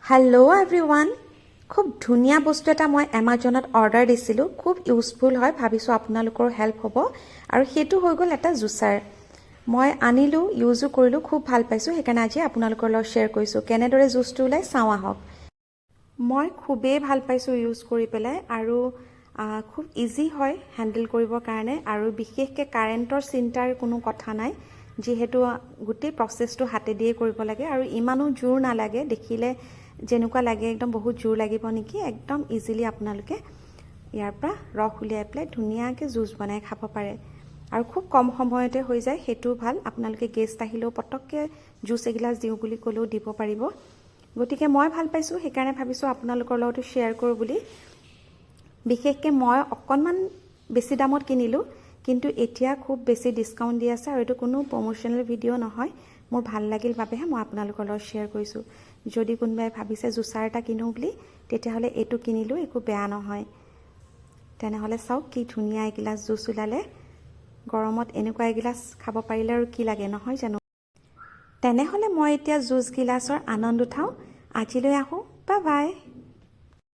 hello' everyone খুব ধুনীয়া বস্তু এটা মই এমাজনত অৰ্ডাৰ দিছিলোঁ খুব ইউজফুল হয় ভাবিছোঁ আপোনালোকৰ হেল্প হ'ব আৰু সেইটো হৈ গ'ল এটা জুচাৰ মই আনিলোঁ ইউজো কৰিলোঁ খুব ভাল পাইছোঁ সেইকাৰণে আজি আপোনালোকৰ লগত শ্বেয়াৰ কৰিছোঁ কেনেদৰে জুচটো ওলাই চাওঁ আহক মই খুবেই ভাল পাইছোঁ ইউজ কৰি পেলাই আৰু খুব ইজি হয় হেণ্ডেল কৰিবৰ কাৰণে আৰু বিশেষকৈ কাৰেণ্টৰ চিন্তাৰ কোনো কথা নাই যিহেতু গোটেই প্ৰচেছটো হাতেদিয়ে কৰিব লাগে আৰু ইমানো জোৰ নালাগে দেখিলে যেনেকুৱা লাগে একদম বহুত জোৰ লাগিব নেকি একদম ইজিলি আপোনালোকে ইয়াৰ পৰা ৰস উলিয়াই পেলাই ধুনীয়াকৈ জুচ বনাই খাব পাৰে আৰু খুব কম সময়তে হৈ যায় সেইটো ভাল আপোনালোকে গেষ্ট আহিলেও পটককৈ জুচ এগিলাছ দিওঁ বুলি ক'লেও দিব পাৰিব গতিকে মই ভাল পাইছোঁ সেইকাৰণে ভাবিছোঁ আপোনালোকৰ লগতো শ্বেয়াৰ কৰোঁ বুলি বিশেষকৈ মই অকণমান বেছি দামত কিনিলোঁ কিন্তু এতিয়া খুব বেছি ডিছকাউণ্ট দি আছে আৰু এইটো কোনো প্ৰমোশ্যনেল ভিডিঅ' নহয় মোৰ ভাল লাগিল বাবেহে মই আপোনালোকৰ লগত শ্বেয়াৰ কৰিছোঁ যদি কোনোবাই ভাবিছে জুচাৰ এটা কিনো বুলি তেতিয়াহ'লে এইটো কিনিলোঁ একো বেয়া নহয় তেনেহ'লে চাওক কি ধুনীয়া এগিলাচ জুচ ওলালে গৰমত এনেকুৱা এগিলাচ খাব পাৰিলে আৰু কি লাগে নহয় জানো তেনেহ'লে মই এতিয়া জুচ গিলাচৰ আনন্দ উঠাওঁ আজিলৈ আহোঁ বাই বাই